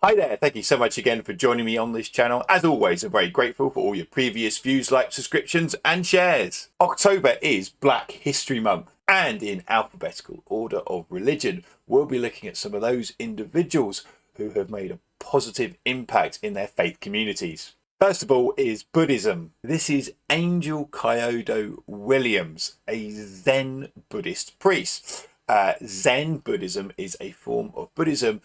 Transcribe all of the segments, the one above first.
Hi there, thank you so much again for joining me on this channel. As always, I'm very grateful for all your previous views, likes, subscriptions and shares. October is Black History Month, and in alphabetical order of religion, we'll be looking at some of those individuals who have made a positive impact in their faith communities. First of all is Buddhism. This is Angel Kyodo Williams, a Zen Buddhist priest. Zen Buddhism is a form of Buddhism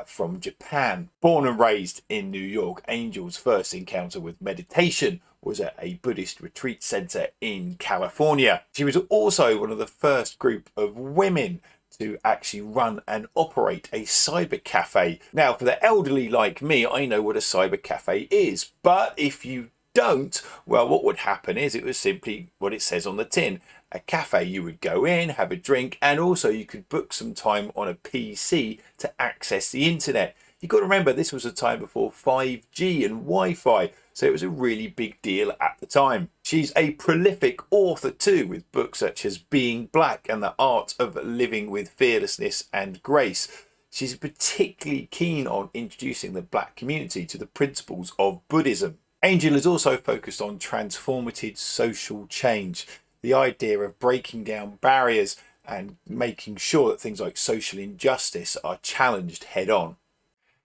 from Japan. Born and raised in New York, Angel's first encounter with meditation was at a Buddhist retreat center in California. She was also one of the first group of women to actually run and operate a cyber cafe. Now, for the elderly like me, I know what a cyber cafe is, but if you don't, well, what would happen is it was simply what it says on the tin. A cafe, you would go in, have a drink, and also you could book some time on a PC to access the internet. You've got to remember, this was a time before 5G and Wi-Fi, so it was a really big deal at the time. She's a prolific author too, with books such as Being Black and the Art of Living with Fearlessness and Grace. She's particularly keen on introducing the Black community to the principles of Buddhism. Angel is also focused on transformative social change, the idea of breaking down barriers and making sure that things like social injustice are challenged head on.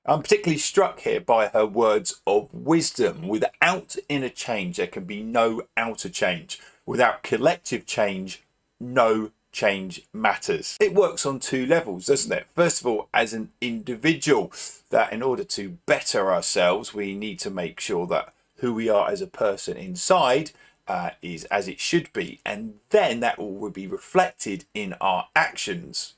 I'm particularly struck here by her words of wisdom. Without inner change, there can be no outer change. Without collective change, no change matters. It works on two levels, doesn't it? First of all, as an individual, that in order to better ourselves, we need to make sure that who we are as a person inside is as it should be, and then that will be reflected in our actions.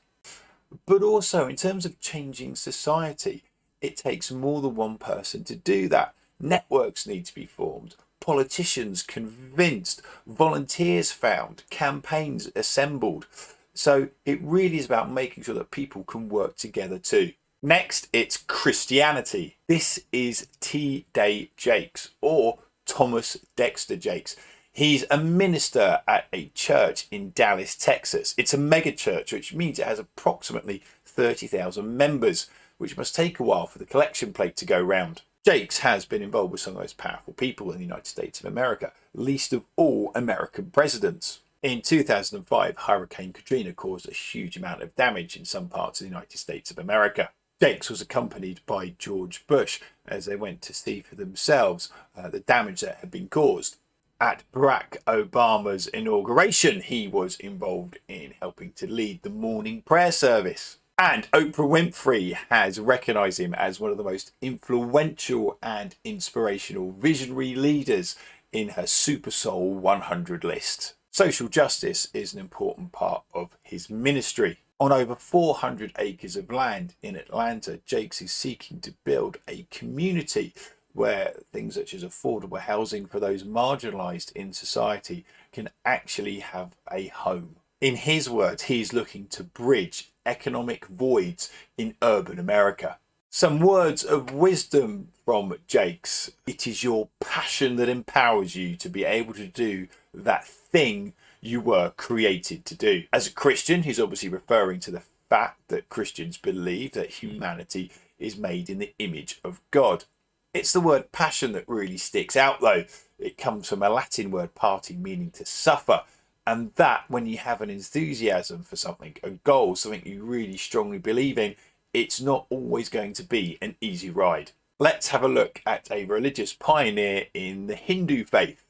But also in terms of changing society, it takes more than one person to do that. Networks need to be formed, politicians convinced, volunteers found, campaigns assembled. So it really is about making sure that people can work together too. Next, it's Christianity. This is T-Day Jakes, or Thomas Dexter Jakes. He's a minister at a church in Dallas, Texas. It's a mega church, which means it has approximately 30,000 members, which must take a while for the collection plate to go round. Jakes has been involved with some of the most powerful people in the United States of America, least of all American presidents. In 2005, Hurricane Katrina caused a huge amount of damage in some parts of the United States of America. Jakes was accompanied by George Bush as they went to see for themselves the damage that had been caused. At Barack Obama's inauguration, he was involved in helping to lead the morning prayer service. And Oprah Winfrey has recognised him as one of the most influential and inspirational visionary leaders in her Super Soul 100 list. Social justice is an important part of his ministry. On over 400 acres of land in Atlanta, Jakes is seeking to build a community where things such as affordable housing for those marginalised in society can actually have a home. In his words, he's looking to bridge economic voids in urban America. Some words of wisdom from Jakes. It is your passion that empowers you to be able to do that thing you were created to do. As a Christian, he's obviously referring to the fact that Christians believe that humanity is made in the image of God. It's the word passion that really sticks out though. It comes from a Latin word party, meaning to suffer. And that, when you have an enthusiasm for something, a goal, something you really strongly believe in, it's not always going to be an easy ride. Let's have a look at a religious pioneer in the Hindu faith.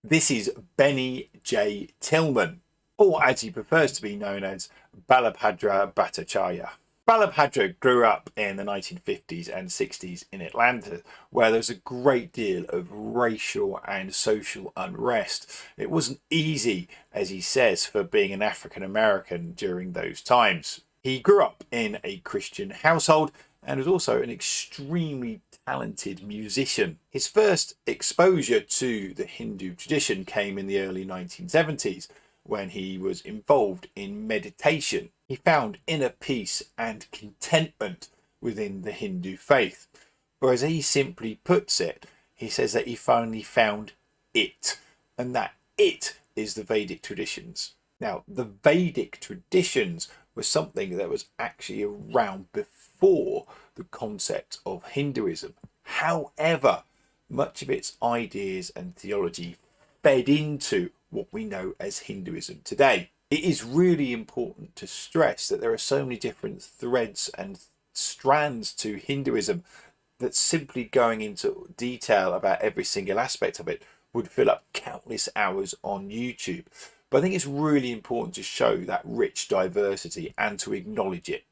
This is Benny J. Tillman, or as he prefers to be known as, Balabhadra Bhattacharya. Balabhadra grew up in the 1950s and 60s in Atlanta, where there was a great deal of racial and social unrest. It wasn't easy, as he says, for being an African American during those times. He grew up in a Christian household and was also an extremely talented musician. His first exposure to the Hindu tradition came in the early 1970s, when he was involved in meditation. He found inner peace and contentment within the Hindu faith. Or as he simply puts it, he says that he finally found it, and that it is the Vedic traditions. Now, the Vedic traditions was something that was actually around before the concept of Hinduism. However, much of its ideas and theology fed into what we know as Hinduism today. It is really important to stress that there are so many different threads and strands to Hinduism that simply going into detail about every single aspect of it would fill up countless hours on YouTube. But I think it's really important to show that rich diversity and to acknowledge it.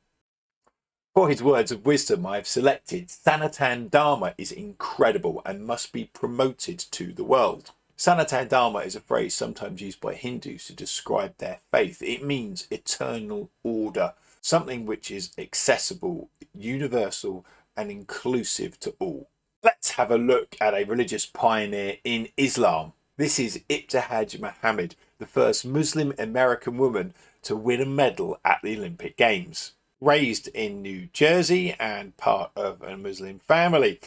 For his words of wisdom, I have selected Sanatan Dharma is incredible and must be promoted to the world. Sanatan Dharma is a phrase sometimes used by Hindus to describe their faith. It means eternal order, something which is accessible, universal, and inclusive to all. Let's have a look at a religious pioneer in Islam. This is Ibtihaj Muhammad, the first Muslim American woman to win a medal at the Olympic Games. Raised in New Jersey and part of a Muslim family,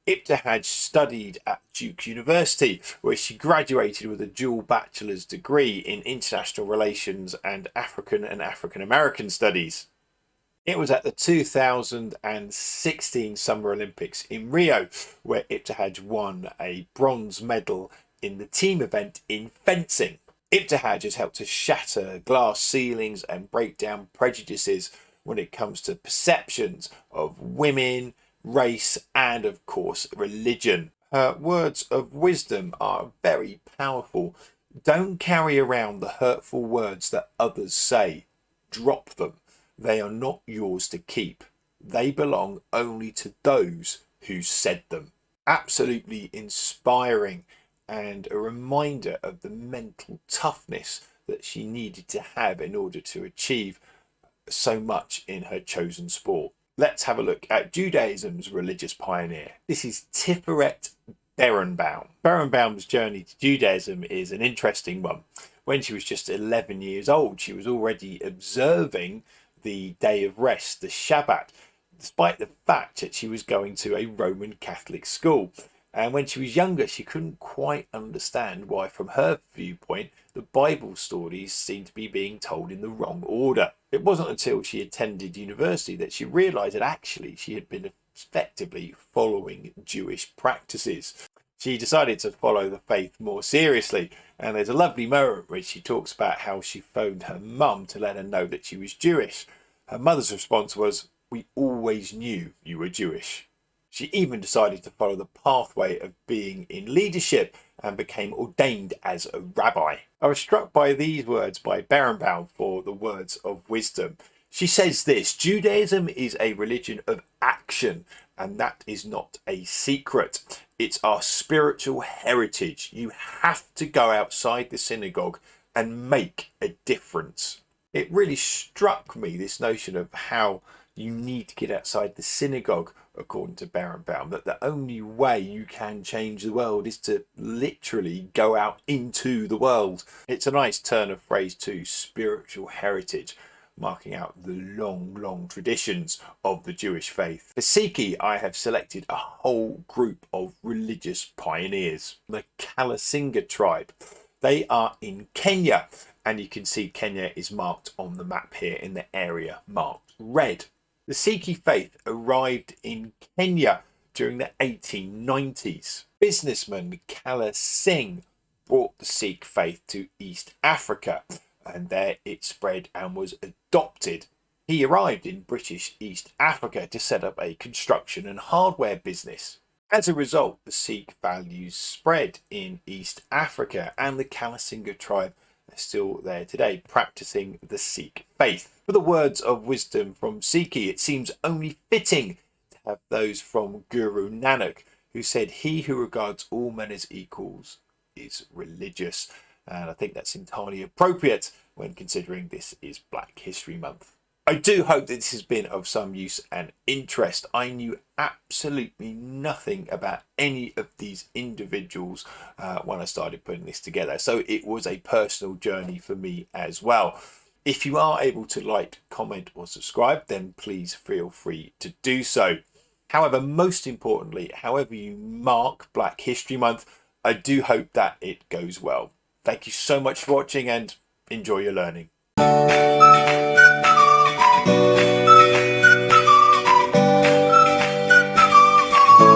Ibtihaj studied at Duke University, where she graduated with a dual bachelor's degree in international relations and African American studies. It was at the 2016 Summer Olympics in Rio where Ibtihaj won a bronze medal in the team event in fencing. Ibtihaj has helped to shatter glass ceilings and break down prejudices when it comes to perceptions of women, race, and of course religion. Her words of wisdom are very powerful. Don't carry around the hurtful words that others say. Drop them. They are not yours to keep. They belong only to those who said them. Absolutely inspiring and a reminder of the mental toughness that she needed to have in order to achieve so much in her chosen sport. Let's have a look at Judaism's religious pioneer. This is Tiferet Berenbaum. Berenbaum's journey to Judaism is an interesting one. When she was just 11 years old, she was already observing the day of rest, the Shabbat, despite the fact that she was going to a Roman Catholic school. And when she was younger, she couldn't quite understand why, from her viewpoint, the Bible stories seemed to be being told in the wrong order. It wasn't until she attended university that she realised that actually she had been effectively following Jewish practices. She decided to follow the faith more seriously, and there's a lovely moment where she talks about how she phoned her mum to let her know that she was Jewish. Her mother's response was, "We always knew you were Jewish." She even decided to follow the pathway of being in leadership and became ordained as a rabbi. I was struck by these words by Berenbaum for the words of wisdom. She says this: Judaism is a religion of action, and that is not a secret. It's our spiritual heritage. You have to go outside the synagogue and make a difference. It really struck me, this notion of how you need to get outside the synagogue, according to Berenbaum, that the only way you can change the world is to literally go out into the world. It's a nice turn of phrase too, spiritual heritage, marking out the long traditions of the Jewish faith. For Sikhi, I have selected a whole group of religious pioneers, the Kalasingha tribe. They are in Kenya, and you can see Kenya is marked on the map here in the area marked red. The Sikh faith arrived in Kenya during the 1890s. Businessman Kalasingha brought the Sikh faith to East Africa, and there it spread and was adopted. He arrived in British East Africa to set up a construction and hardware business. As a result, the Sikh values spread in East Africa, and the Kalasingha tribe are still there today, practicing the Sikh faith. For the words of wisdom from Sikhi, it seems only fitting to have those from Guru Nanak, who said, "He who regards all men as equals is religious." And I think that's entirely appropriate when considering this is Black History Month. I do hope that this has been of some use and interest. I knew absolutely nothing about any of these individuals when I started putting this together, so it was a personal journey for me as well. If you are able to like, comment or subscribe, then please feel free to do so. However, most importantly, however you mark Black History Month, I do hope that it goes well. Thank you so much for watching and enjoy your learning.